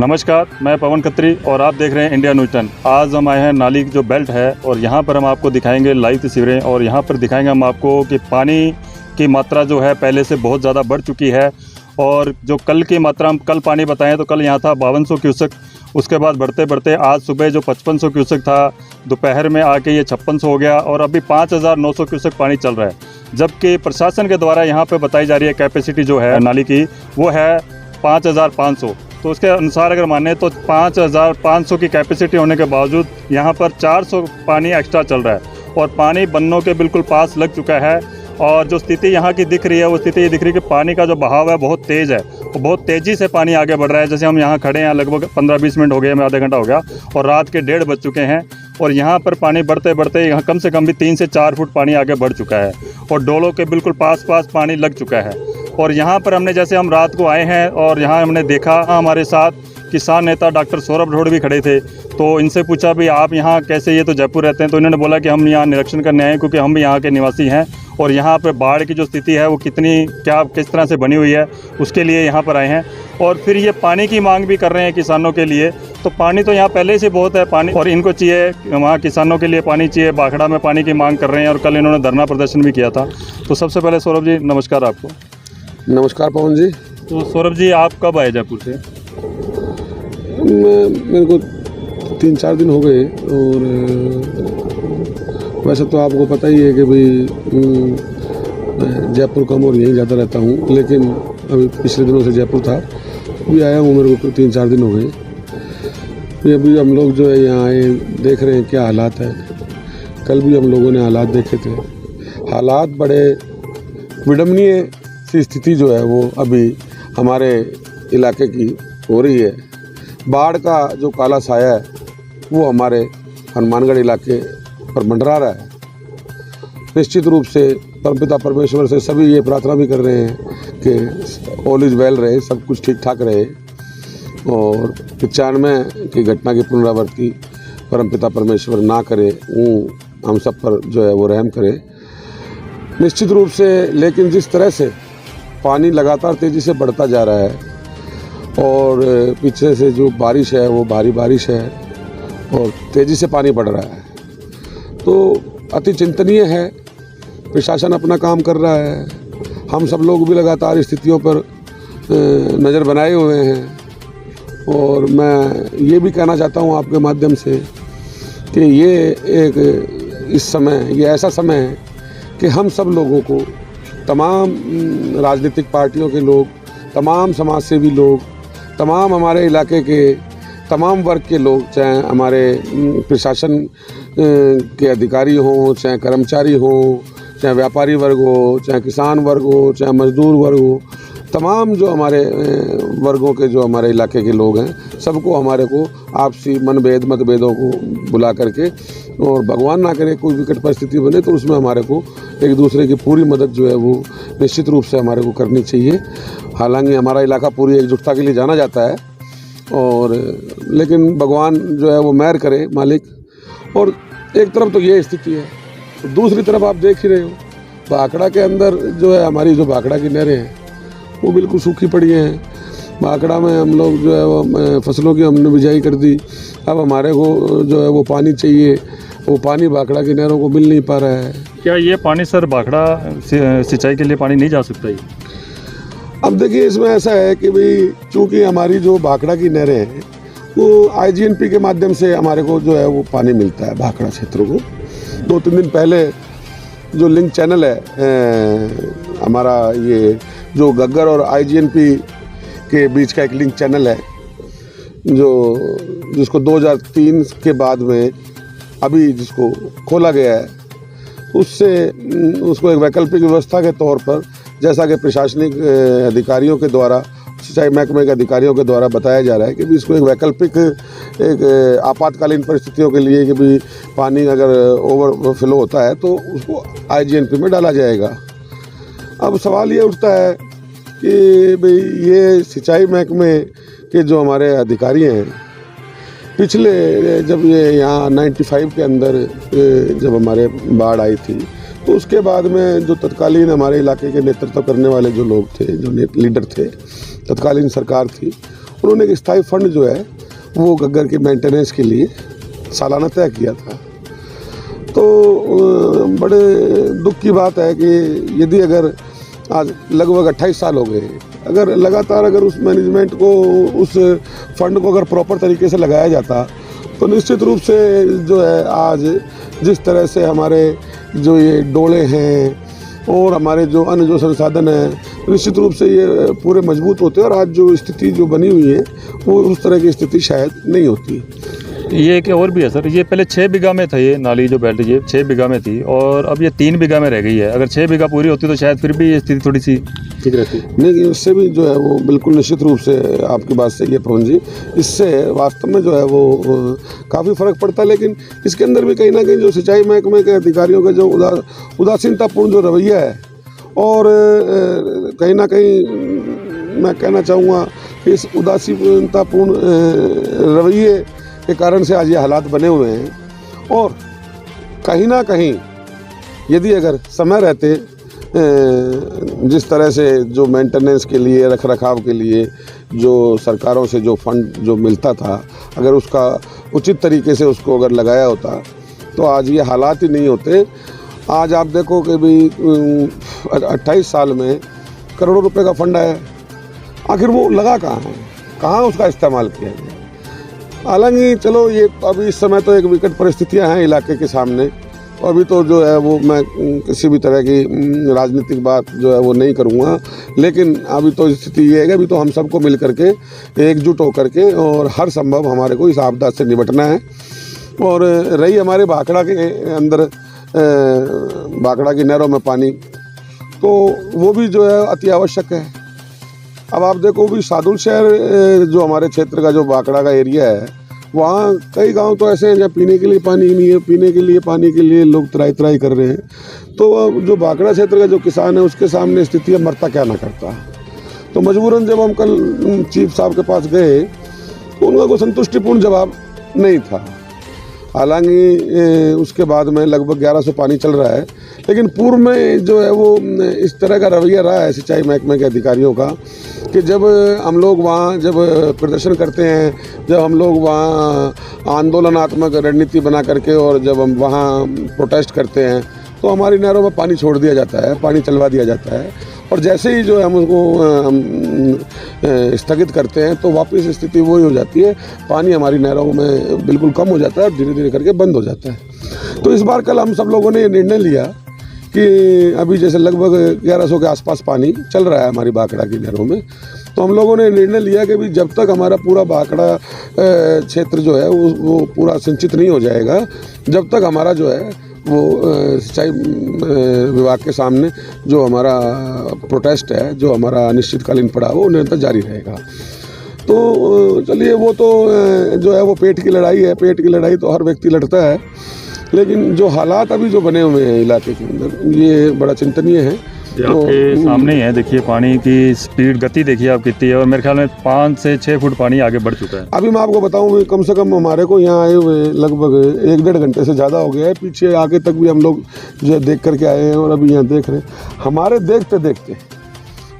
नमस्कार, मैं पवन खत्री और आप देख रहे हैं इंडिया न्यूज़ 10। आज हम आए हैं नाली की जो बेल्ट है और यहाँ पर हम आपको दिखाएंगे लाइव तस्वीरें और यहाँ पर दिखाएंगे हम आपको कि पानी की मात्रा जो है पहले से बहुत ज़्यादा बढ़ चुकी है। और जो कल की मात्रा हम कल पानी बताएं तो कल यहाँ था 5200 क्यूसेक, उसके बाद बढ़ते बढ़ते आज सुबह जो 5500 क्यूसेक था, दोपहर में आके ये 5600 हो गया और अभी 5900 क्यूसेक पानी चल रहा है। जबकि प्रशासन के द्वारा यहाँ पर बताई जा रही है कैपेसिटी जो है नाली की वो है 5500। तो उसके अनुसार अगर माने तो 5500 की कैपेसिटी होने के बावजूद यहाँ पर 400 पानी एक्स्ट्रा चल रहा है और पानी बन्नों के बिल्कुल पास लग चुका है। और जो स्थिति यहाँ की दिख रही है वो स्थिति ये दिख रही है कि पानी का जो बहाव है बहुत तेज़ है, वो बहुत तेज़ी से पानी आगे बढ़ रहा है। जैसे हम यहाँ खड़े हैं लगभग 15-20 मिनट हो गए, हमें आधा घंटा हो गया और रात के 1:30 बज चुके हैं और यहाँ पर पानी बढ़ते बढ़ते यहाँ कम से कम भी 3 से 4 फुट पानी आगे बढ़ चुका है और डोलों के बिल्कुल पास पानी लग चुका है। और यहाँ पर हमने जैसे हम रात को आए हैं और यहाँ हमने देखा हमारे साथ किसान नेता डॉक्टर सौरभ ढोड़ भी खड़े थे। तो इनसे पूछा भी आप यहाँ कैसे, ये तो जयपुर रहते हैं, तो इन्होंने बोला कि हम यहाँ निरीक्षण करने आए हैं क्योंकि हम भी यहाँ के निवासी हैं और यहाँ पर बाढ़ की जो स्थिति है वो किस तरह से बनी हुई है उसके लिए यहाँ पर आए हैं। और फिर ये पानी की मांग भी कर रहे हैं किसानों के लिए। तो पानी तो यहाँ पहले से बहुत है पानी और इनको चाहिए, वहाँ किसानों के लिए पानी चाहिए। बाखड़ा में पानी की मांग कर रहे हैं और कल इन्होंने धरना प्रदर्शन भी किया था। तो सबसे पहले सौरभ जी नमस्कार आपको। नमस्कार पवन जी। तो सौरभ जी आप कब आए जयपुर से? मेरे को 3-4 दिन हो गए और वैसे तो आपको पता ही है कि भाई जयपुर कम और यहीं ज़्यादा रहता हूँ, लेकिन अभी पिछले दिनों से जयपुर था, अभी आया हूँ, मेरे को 3-4 दिन हो गए। फिर अभी हम लोग जो है यहाँ आए देख रहे हैं क्या हालात है। कल भी हम लोगों ने हालात देखे थे। हालात बड़े विडम्बनीय सी स्थिति जो है वो अभी हमारे इलाके की हो रही है। बाढ़ का जो काला साया है वो हमारे हनुमानगढ़ इलाके पर मंडरा रहा है। निश्चित रूप से परमपिता परमेश्वर से सभी ये प्रार्थना भी कर रहे हैं कि ऑल इज वेल रहे, सब कुछ ठीक ठाक रहे और 95 की घटना की पुनरावृत्ति परमपिता परमेश्वर ना करे, वो हम सब पर जो है वो रहम करे निश्चित रूप से। लेकिन जिस तरह से पानी लगातार तेज़ी से बढ़ता जा रहा है और पीछे से जो बारिश है वो भारी बारिश है और तेज़ी से पानी बढ़ रहा है, तो अति चिंतनीय है। प्रशासन अपना काम कर रहा है, हम सब लोग भी लगातार स्थितियों पर नज़र बनाए हुए हैं। और मैं ये भी कहना चाहता हूँ आपके माध्यम से कि इस समय ये ऐसा समय है कि हम सब लोगों को, तमाम राजनीतिक पार्टियों के लोग, तमाम समाजसेवी लोग, तमाम हमारे इलाके के तमाम वर्ग के लोग, चाहे हमारे प्रशासन के अधिकारी हों, चाहे कर्मचारी हों, चाहे व्यापारी वर्ग हो, चाहे किसान वर्ग हो, चाहे मजदूर वर्ग हो, तमाम जो हमारे वर्गों के जो हमारे इलाके के लोग हैं, सबको हमारे को आपसी मतभेदों को बुला करके, और भगवान ना करे कोई विकट परिस्थिति बने तो उसमें हमारे को एक दूसरे की पूरी मदद जो है वो निश्चित रूप से हमारे को करनी चाहिए। हालांकि हमारा इलाका पूरी एकजुटता के लिए जाना जाता है और लेकिन भगवान जो है वो मेहर करे मालिक। और एक तरफ तो ये स्थिति है, तो दूसरी तरफ आप देख ही रहे हो भाखड़ा के अंदर जो है हमारी जो भाखड़ा की नहरें हैं वो बिल्कुल सूखी पड़ी हैं। भाखड़ा में हम लोग जो है वो फसलों की हमने बिजाई कर दी, अब हमारे को जो है वो पानी चाहिए, वो पानी भाखड़ा की नहरों को मिल नहीं पा रहा है। क्या ये पानी सर भाखड़ा सिंचाई के लिए पानी नहीं जा सकता? अब देखिए इसमें ऐसा है कि भाई चूँकि हमारी जो भाखड़ा की नहरें हैं वो IGNP के माध्यम से हमारे को जो है वो पानी मिलता है भाखड़ा क्षेत्र को। 2-3 दिन पहले जो लिंक चैनल है हमारा, ये जो गग्गर और IGNP के बीच का एक लिंक चैनल है जिसको 2003 के बाद में अभी जिसको खोला गया है, उसको एक वैकल्पिक व्यवस्था के तौर पर, जैसा कि प्रशासनिक अधिकारियों के द्वारा, सिंचाई महकमे के अधिकारियों के द्वारा बताया जा रहा है कि भी इसको एक वैकल्पिक एक आपातकालीन परिस्थितियों के लिए कि भी पानी अगर ओवरफ्लो होता है तो उसको IGNP में डाला जाएगा। अब सवाल ये उठता है कि भाई ये सिंचाई महकमे के जो हमारे अधिकारी हैं, पिछले जब ये यहाँ 95 के अंदर जब हमारे बाढ़ आई थी तो उसके बाद में जो तत्कालीन हमारे इलाके के नेतृत्व करने वाले जो लोग थे, जो लीडर थे, तत्कालीन सरकार थी, उन्होंने एक स्थायी फंड जो है वो घग्गर के मेंटेनेंस के लिए सालाना तय किया था। तो बड़े दुख की बात है कि यदि अगर आज लगभग 28 साल हो गए, अगर लगातार अगर उस मैनेजमेंट को, उस फंड को अगर प्रॉपर तरीके से लगाया जाता तो निश्चित रूप से जो है आज जिस तरह से हमारे जो ये डोले हैं और हमारे जो अन्य जो संसाधन हैं निश्चित रूप से ये पूरे मजबूत होते हैं और आज जो स्थिति जो बनी हुई है वो उस तरह की स्थिति शायद नहीं होती। ये एक और भी है सर, ये पहले 6 बीघा में था ये नाली जो बेल्ट, ये 6 बीघा में थी और अब ये 3 बीघा में रह गई है। अगर 6 बीघा पूरी होती तो शायद फिर भी ये स्थिति थोड़ी सी ठीक रहती। नहीं, इससे भी जो है वो बिल्कुल निश्चित रूप से आपकी बात सही है पवन जी, इससे वास्तव में जो है वो काफ़ी फ़र्क पड़ता है। लेकिन इसके अंदर भी कहीं ना कहीं जो सिंचाई महकमे के अधिकारियों का जो उदासीनतापूर्ण जो रवैया है और कहीं ना कहीं मैं कहना चाहूँगा इस उदासीनतापूर्ण रवैये के कारण से आज ये हालात बने हुए हैं। और कहीं ना कहीं यदि अगर समय रहते जिस तरह से जो मेंटेनेंस के लिए, रख रखाव के लिए जो सरकारों से जो फंड जो मिलता था, अगर उसका उचित तरीके से उसको अगर लगाया होता तो आज ये हालात ही नहीं होते। आज आप देखो कि भी 28 साल में करोड़ों रुपए का फंड आया, आखिर वो लगा कहाँ है, कहाँ उसका इस्तेमाल किया गया। हालांकि चलो ये अभी इस समय तो एक विकट परिस्थितियां हैं इलाके के सामने, अभी तो जो है वो मैं किसी भी तरह की राजनीतिक बात जो है वो नहीं करूँगा, लेकिन अभी तो स्थिति ये है कि अभी तो हम सबको मिल करके एकजुट होकर के और हर संभव हमारे को इस आपदा से निपटना है। और रही हमारे भाखड़ा के अंदर भाखड़ा की नहरों में पानी, तो वो भी जो है अति आवश्यक है। अब आप देखो भी सादुल शहर जो हमारे क्षेत्र का जो भाखड़ा का एरिया है, वहाँ कई गांव तो ऐसे हैं जहाँ पीने के लिए पानी ही नहीं है, पीने के लिए पानी के लिए लोग त्राही त्राही कर रहे हैं। तो अब जो भाखड़ा क्षेत्र का जो किसान है उसके सामने स्थिति है मरता क्या ना करता। तो मजबूरन जब हम कल चीफ साहब के पास गए तो उनका कोई संतुष्टिपूर्ण जवाब नहीं था। हालांकि उसके बाद में लगभग 1100 पानी चल रहा है, लेकिन पूर्व में जो है वो इस तरह का रवैया रहा है सिंचाई महकमे के अधिकारियों का कि जब हम लोग वहाँ जब प्रदर्शन करते हैं, जब हम लोग वहाँ आंदोलनात्मक रणनीति बना करके और जब हम वहाँ प्रोटेस्ट करते हैं तो हमारी नहरों में पानी छोड़ दिया जाता है, पानी चलवा दिया जाता है। और जैसे ही जो है हम उसको स्थगित करते हैं तो वापस स्थिति वही हो जाती है, पानी हमारी नहरों में बिल्कुल कम हो जाता है और धीरे धीरे करके बंद हो जाता है। तो इस बार कल हम सब लोगों ने ये निर्णय लिया कि अभी जैसे लगभग 1100 के आसपास पानी चल रहा है हमारी भाखड़ा की नहरों में, तो हम लोगों ने निर्णय लिया कि भी जब तक हमारा पूरा भाखड़ा क्षेत्र जो है वो पूरा सिंचित नहीं हो जाएगा, जब तक हमारा जो है वो सिंचाई विभाग के सामने जो हमारा प्रोटेस्ट है, जो हमारा अनिश्चितकालीन पड़ाव वो निरंतर जारी रहेगा। तो चलिए वो तो जो है वो पेट की लड़ाई है, पेट की लड़ाई तो हर व्यक्ति लड़ता है, लेकिन जो हालात अभी जो बने हुए हैं इलाके के अंदर ये बड़ा चिंतनीय है। तो आपके सामने ही है, देखिए पानी की स्पीड, गति देखिए आप कितनी है और मेरे ख्याल में 5 से 6 फुट पानी आगे बढ़ चुका है। अभी मैं आपको बताऊं कम से कम हमारे को यहाँ आए हुए लगभग 1-1.5 घंटे से ज़्यादा हो गया है। पीछे आगे तक भी हम लोग जो है देख करके आए हैं और अभी यहाँ देख रहे हैं। हमारे देखते देखते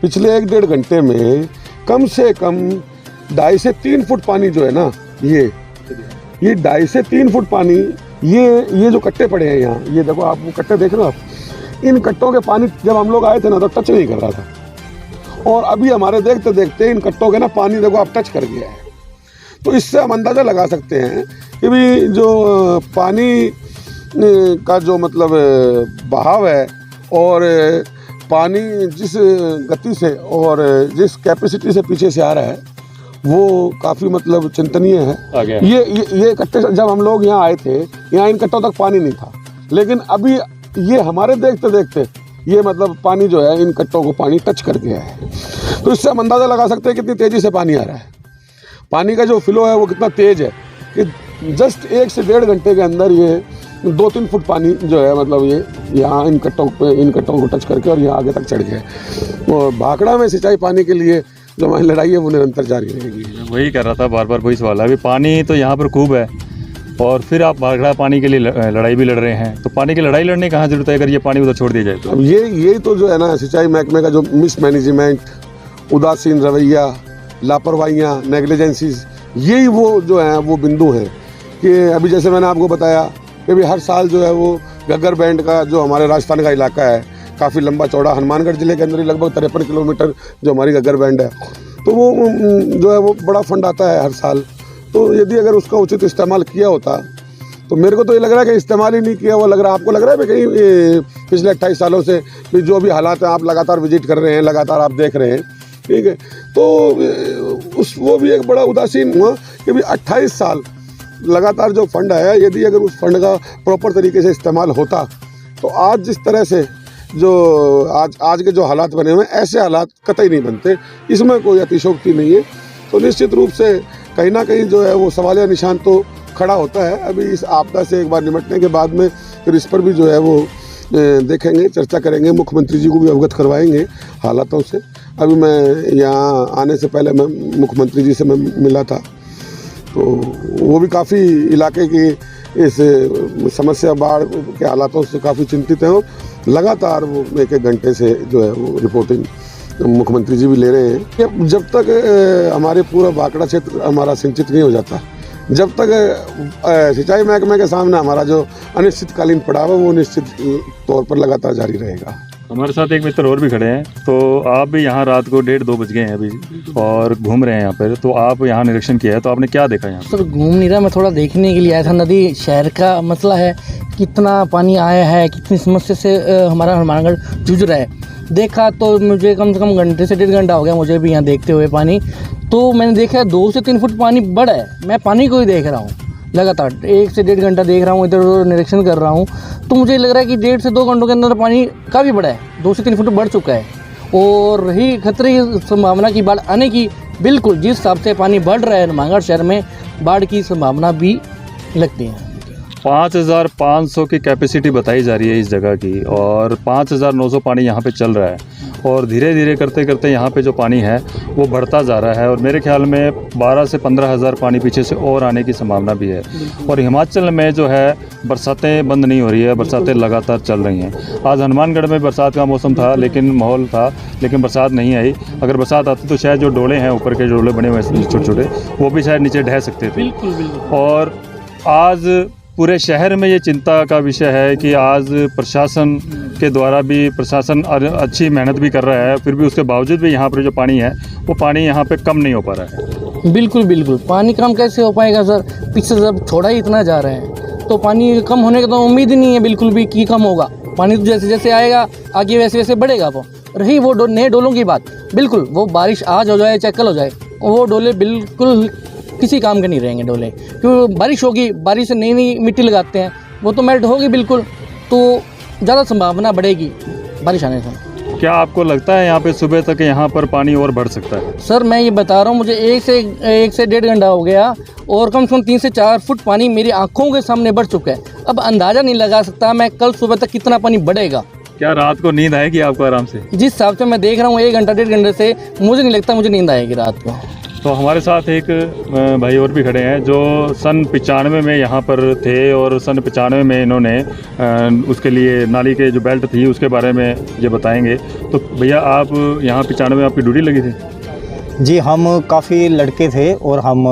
पिछले 1-1.5 घंटे में कम से कम 2.5 से 3 फुट पानी जो है ना, ये 2.5 से 3 फुट पानी, ये जो कट्टे पड़े हैं यहाँ, ये देखो आप वो कट्टे देख रहे हो आप, इन कट्टों के पानी जब हम लोग आए थे ना तो टच नहीं कर रहा था, और अभी हमारे देखते देखते इन कट्टों के ना पानी देखो आप टच कर गया है। तो इससे हम अंदाज़ा लगा सकते हैं कि भी जो पानी का जो मतलब बहाव है और पानी जिस गति से और जिस कैपेसिटी से पीछे से आ रहा है वो काफ़ी मतलब चिंतनीय है। ये कट्टे जब हम लोग यहाँ आए थे, यहाँ इन कट्टों तक पानी नहीं था, लेकिन अभी ये हमारे देखते देखते ये मतलब पानी जो है इन कट्टों को पानी टच कर गया है। तो इससे हम अंदाज़ा लगा सकते हैं कितनी तेज़ी से पानी आ रहा है, पानी का जो फ्लो है वो कितना तेज़ है कि जस्ट 1 से 1.5 घंटे के अंदर ये 2-3 फुट पानी जो है मतलब ये यहाँ इन कट्टों को टच करके और यहाँ आगे तक चढ़ गया। और भाखड़ा में सिंचाई पानी के लिए जो हमारी लड़ाई है वो निरंतर जारी रहेगी। वही कर रहा था, बार बार वही सवाल है। अभी पानी तो यहाँ पर खूब है और फिर आप भाखड़ा पानी के लिए लड़ाई भी लड़ रहे हैं, तो पानी की लड़ाई लड़ने कहाँ जरूरत है अगर ये पानी उधर छोड़ दिया जाए तो? अब ये तो जो है ना सिंचाई महकमे का जो मिसमैनेजमेंट, उदासीन रवैया, लापरवाहियाँ, नेग्लिजेंसीज, यही वो जो हैं वो बिंदु हैं कि अभी जैसे मैंने आपको बताया कि अभी हर साल जो है वो घग्गर बैंड का जो हमारे राजस्थान का इलाका है काफ़ी लंबा चौड़ा, हनुमानगढ़ जिले के अंदर ही लगभग 53 किलोमीटर जो हमारी घग्गर बैंड है, तो वो जो है वो बड़ा फंड आता है हर साल। तो यदि अगर उसका उचित इस्तेमाल किया होता, तो मेरे को तो ये लग रहा है कि इस्तेमाल ही नहीं किया हुआ लग रहा है। आपको लग रहा है कहीं पिछले 28 सालों से भी जो भी हालात हैं आप लगातार विजिट कर रहे हैं, लगातार आप देख रहे हैं, ठीक है, तो वो भी एक बड़ा उदासीन हुआ कि भी 28 साल लगातार जो फंड आया, यदि अगर उस फंड का प्रॉपर तरीके से इस्तेमाल होता तो आज जिस तरह से जो आज के जो हालात बने हुए हैं, ऐसे हालात कतई नहीं बनते, इसमें कोई अतिशयोक्ति नहीं है। तो निश्चित रूप से कहीं ना कहीं जो है वो सवालिया निशान तो खड़ा होता है। अभी इस आपदा से एक बार निपटने के बाद में फिर इस पर भी जो है वो देखेंगे, चर्चा करेंगे, मुख्यमंत्री जी को भी अवगत करवाएंगे हालातों से। अभी मैं यहाँ आने से पहले मैं मुख्यमंत्री जी से मैं मिला था, तो वो भी काफ़ी इलाके की इस समस्या बाढ़ के हालातों से काफ़ी चिंतित हैं और लगातार वो एक घंटे से जो है वो रिपोर्टिंग मुख्यमंत्री जी भी ले रहे हैं। जब तक हमारे पूरा बांकड़ा क्षेत्र हमारा सिंचित नहीं हो जाता, जब तक सिंचाई महकमे के सामने हमारा जो अनिश्चितकालीन पड़ाव है वो निश्चित तौर पर लगातार जारी रहेगा। हमारे साथ एक मित्र और भी खड़े हैं। तो आप भी यहाँ रात को 1:30-2 बज गए हैं अभी और घूम रहे हैं यहाँ पर, तो आप यहाँ निरीक्षण किया है, तो आपने क्या देखा यहाँ? सर घूम नहीं रहा, मैं थोड़ा देखने के लिए आया था। नदी शहर का मसला है, कितना पानी आया है, कितनी समस्या से हमारा हनुमानगढ़ जूझ रहा है। देखा तो मुझे कम से कम घंटे से 1.5 घंटा हो गया मुझे भी यहाँ देखते हुए पानी। तो मैंने देखा 2 से 3 फुट पानी बढ़ा है। मैं पानी को ही देख रहा हूँ लगातार, 1 से 1.5 घंटा देख रहा हूँ, इधर उधर निरीक्षण कर रहा हूँ। तो मुझे लग रहा है कि 1.5 से 2 घंटों के अंदर पानी काफ़ी बढ़ा है, 2 से 3 फुट बढ़ चुका है। और रही खतरे की संभावना की बाढ़ आने की, बिल्कुल जिस हिसाब से पानी बढ़ रहा है हनुमानगढ़ शहर में, बाढ़ की संभावना भी लगती है। 5500 की कैपेसिटी बताई जा रही है इस जगह की और 5900 पानी यहाँ पे चल रहा है और धीरे धीरे करते करते यहाँ पे जो पानी है वो बढ़ता जा रहा है और मेरे ख्याल में 12 से 15 हज़ार पानी पीछे से और आने की संभावना भी है। और हिमाचल में जो है बरसातें बंद नहीं हो रही है, बरसातें लगातार चल रही हैं। आज हनुमानगढ़ में बरसात का मौसम था, लेकिन माहौल था, लेकिन बरसात नहीं आई। अगर बरसात आती तो शायद जो डोले हैं, ऊपर के डोले बने हुए हैं छोटे छोटे, वो भी शायद नीचे ढह सकते थे। और आज पूरे शहर में ये चिंता का विषय है कि आज प्रशासन के द्वारा भी, प्रशासन अच्छी मेहनत भी कर रहा है, फिर भी उसके बावजूद भी यहाँ पर जो पानी है वो पानी यहाँ पे कम नहीं हो पा रहा है। बिल्कुल बिल्कुल, पानी कम कैसे हो पाएगा सर? पीछे जब छोड़ा ही इतना जा रहे हैं तो पानी कम होने की तो उम्मीद ही नहीं है बिल्कुल भी कि कम होगा। पानी तो जैसे जैसे आएगा आगे वैसे वैसे बढ़ेगा। वो रही वो नए डोलों की बात, बिल्कुल वो बारिश आज हो जाए चाहे कल हो जाए, वो डोले बिल्कुल किसी काम के नहीं रहेंगे डोले, क्योंकि बारिश होगी, बारिश से नई नई मिट्टी लगाते हैं, वो तो मेल्ट होगी बिल्कुल, तो ज़्यादा संभावना बढ़ेगी बारिश आने से। क्या आपको लगता है यहाँ पे सुबह तक यहाँ पर पानी और बढ़ सकता है? सर मैं ये बता रहा हूँ, मुझे 1 से 1.5 घंटा हो गया और कम से कम 3 से 4 फुट पानी मेरी आंखों के सामने बढ़ चुका है। अब अंदाज़ा नहीं लगा सकता मैं कल सुबह तक कितना पानी बढ़ेगा। क्या रात को नींद आएगी आपको आराम से? जिस हिसाब से मैं देख रहा हूँ 1 घंटा 1.5 घंटे से, मुझे नहीं लगता मुझे नींद आएगी रात को। तो हमारे साथ एक भाई और भी खड़े हैं जो सन 95 में यहाँ पर थे और सन 95 में इन्होंने उसके लिए नाली के जो बेल्ट थी उसके बारे में ये बताएंगे। तो भैया आप यहाँ 95 में आपकी ड्यूटी लगी थी? जी, हम काफ़ी लड़के थे और हम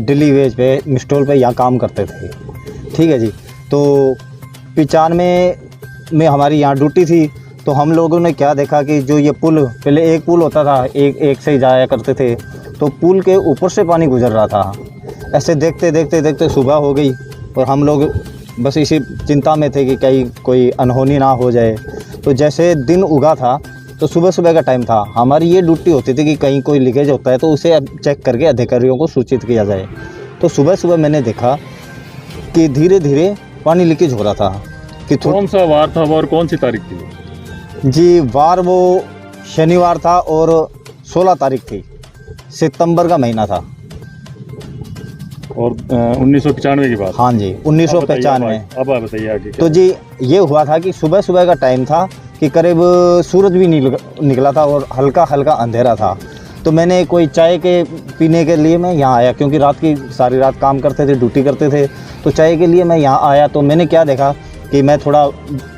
डेली वेज पे मिस्टोल पे यहाँ काम करते थे। ठीक है जी। तो 95 में हमारी यहाँ ड्यूटी थी, तो हम लोगों ने क्या देखा कि जो ये पुल, पहले एक पुल होता था, एक से ही जाया करते थे, तो पुल के ऊपर से पानी गुजर रहा था। ऐसे देखते देखते देखते सुबह हो गई और हम लोग बस इसी चिंता में थे कि कहीं कोई अनहोनी ना हो जाए। तो जैसे दिन उगा था तो सुबह सुबह का टाइम था, हमारी ये ड्यूटी होती थी कि कहीं कोई लीकेज होता है तो उसे चेक करके अधिकारियों को सूचित किया जाए। तो सुबह सुबह मैंने देखा कि धीरे धीरे पानी लीकेज हो रहा था। कि कौन सा वार था वो और कौन सी तारीख थी? जी, वार वो शनिवार था और 16 तारीख थी, सितंबर का महीना था। और 1995 की बात? हाँ जी, 1995। अब आप बताइए आगे। तो जी ये हुआ था कि सुबह सुबह का टाइम था कि करीब सूरज भी निकला था और हल्का हल्का अंधेरा था। तो मैंने कोई चाय के पीने के लिए मैं यहाँ आया, क्योंकि रात की सारी रात काम करते थे, ड्यूटी करते थे, तो चाय के लिए मैं यहाँ आया। तो मैंने क्या देखा कि मैं थोड़ा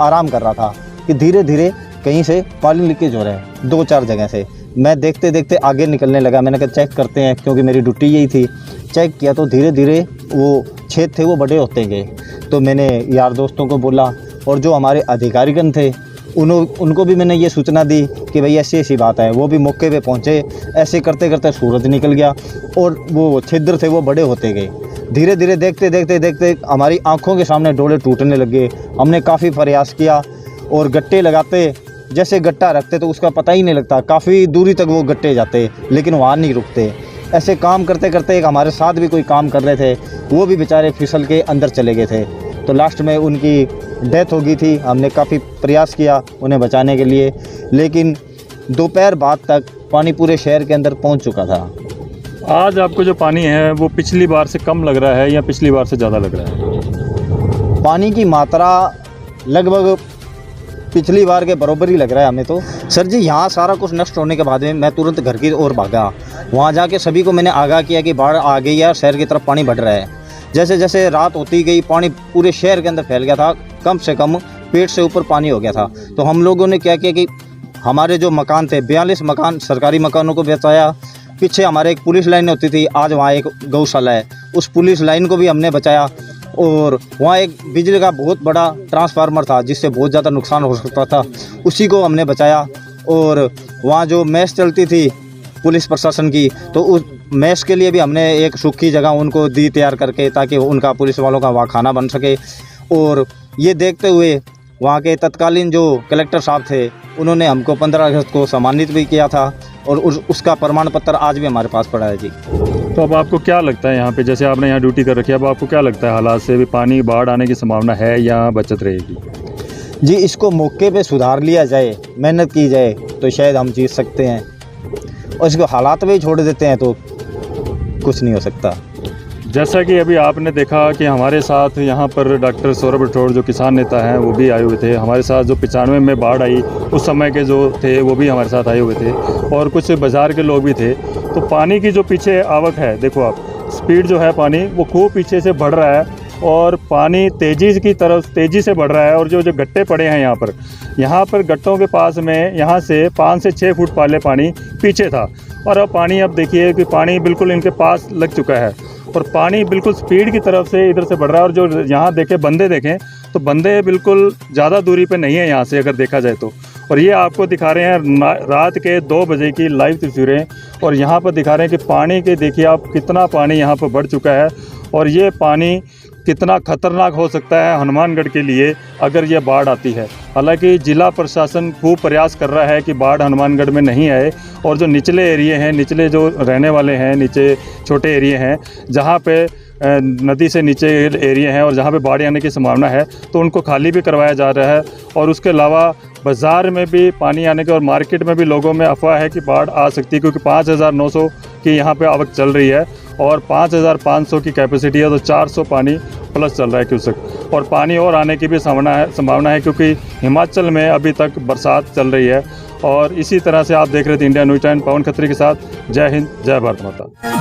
आराम कर रहा था कि धीरे धीरे कहीं से पानी लीकेज हो रहा है 2-4 जगह से। मैं देखते देखते आगे निकलने लगा। मैंने कहा चेक करते हैं, क्योंकि मेरी ड्यूटी यही थी। चेक किया तो धीरे धीरे वो छेद थे वो बड़े होते गए। तो मैंने यार दोस्तों को बोला, और जो हमारे अधिकारीगण थे उनको भी मैंने ये सूचना दी कि भाई ऐसी ऐसी बात है। वो भी मौके पे पहुँचे। ऐसे करते करते सूरज निकल गया और वो छिद्र थे वो बड़े होते गए। धीरे धीरे देखते देखते देखते हमारी आंखों के सामने डोले टूटने लगे। हमने काफ़ी प्रयास किया और गट्टे लगाते, जैसे गट्टा रखते तो उसका पता ही नहीं लगता, काफ़ी दूरी तक वो गट्टे जाते लेकिन वहाँ नहीं रुकते। ऐसे काम करते करते एक हमारे साथ भी कोई काम कर रहे थे, वो भी बेचारे फिसल के अंदर चले गए थे। तो लास्ट में उनकी डेथ हो गई थी। हमने काफ़ी प्रयास किया उन्हें बचाने के लिए, लेकिन दोपहर बाद तक पानी पूरे शहर के अंदर पहुंच चुका था। आज आपको जो पानी है वो पिछली बार से कम लग रहा है या पिछली बार से ज़्यादा लग रहा है? पानी की मात्रा लगभग पिछली बार के बराबर ही लग रहा है हमें तो। सर जी, यहाँ सारा कुछ नष्ट होने के बाद में मैं तुरंत घर की ओर भागा। वहाँ जाके सभी को मैंने आगाह किया कि बाढ़ आ गई है, शहर की तरफ पानी बढ़ रहा है। जैसे जैसे रात होती गई पानी पूरे शहर के अंदर फैल गया था, कम से कम पेट से ऊपर पानी हो गया था। तो हम लोगों ने क्या किया कि हमारे जो मकान थे 42 मकान सरकारी मकानों को बचाया। पीछे हमारे एक पुलिस लाइन होती थी, आज वहाँ एक गौशाला है, उस पुलिस लाइन को भी हमने बचाया। और वहाँ एक बिजली का बहुत बड़ा ट्रांसफार्मर था जिससे बहुत ज़्यादा नुकसान हो सकता था, उसी को हमने बचाया। और वहाँ जो मैस चलती थी पुलिस प्रशासन की, तो उस मैस के लिए भी हमने एक सूखी जगह उनको दी तैयार करके, ताकि उनका पुलिस वालों का वहाँ खाना बन सके। और ये देखते हुए वहाँ के तत्कालीन जो कलेक्टर साहब थे उन्होंने हमको 15 अगस्त को सम्मानित भी किया था, और उसका प्रमाण पत्र आज भी हमारे पास पड़ा है जी। तो अब आपको क्या लगता है यहाँ पे, जैसे आपने यहाँ ड्यूटी कर रखी है, अब आपको क्या लगता है हालात से भी पानी बाढ़ आने की संभावना है या बचत रहेगी? जी, इसको मौके पे सुधार लिया जाए, मेहनत की जाए तो शायद हम जीत सकते हैं, और इसको हालात में ही छोड़ देते हैं तो कुछ नहीं हो सकता। जैसा कि अभी आपने देखा कि हमारे साथ यहाँ पर डॉक्टर सौरभ राठौड़ जो किसान नेता हैं वो भी आए हुए थे हमारे साथ। जो 95 में बाढ़ आई उस समय के जो थे वो भी हमारे साथ आए हुए थे, और कुछ बाज़ार के लोग भी थे। तो पानी की जो पीछे आवक है, देखो आप, स्पीड जो है पानी वो खूब पीछे से बढ़ रहा है, और पानी तेज़ी से बढ़ रहा है। और जो गट्टे पड़े हैं यहाँ पर गट्टों के पास में यहाँ से 5 से 6 फुट पहले पानी पीछे था, और अब पानी अब देखिए कि पानी बिल्कुल इनके पास लग चुका है, और पानी बिल्कुल स्पीड की तरफ से इधर से बढ़ रहा है। और जो यहाँ बंदे देखें तो बंदे बिल्कुल ज़्यादा दूरी पे नहीं है यहाँ से, अगर देखा जाए तो। और ये आपको दिखा रहे हैं रात के 2 बजे की लाइव तस्वीरें, और यहाँ पर दिखा रहे हैं कि पानी के देखिए आप कितना पानी यहाँ पर बढ़ चुका है, और ये पानी कितना खतरनाक हो सकता है हनुमानगढ़ के लिए अगर ये बाढ़ आती है। हालांकि जिला प्रशासन खूब प्रयास कर रहा है कि बाढ़ हनुमानगढ़ में नहीं आए, और जो निचले एरिए हैं, निचले जो रहने वाले हैं, नीचे छोटे एरिए हैं जहाँ पे नदी से नीचे एरिए हैं और जहाँ पे बाढ़ आने की संभावना है, तो उनको खाली भी करवाया जा रहा है। और उसके अलावा बाज़ार में भी पानी आने के और मार्केट में भी लोगों में अफवाह है कि बाढ़ आ सकती है, क्योंकि 5900 की यहाँ पे आवक चल रही है और 5500 की कैपेसिटी है, तो 400 पानी प्लस चल रहा है क्यूसेक। और पानी और आने की भी संभावना है क्योंकि हिमाचल में अभी तक बरसात चल रही है। और इसी तरह से आप देख रहे थे इंडिया न्यूज़ टाइम, पवन खत्री के साथ। जय हिंद, जय भारत माता।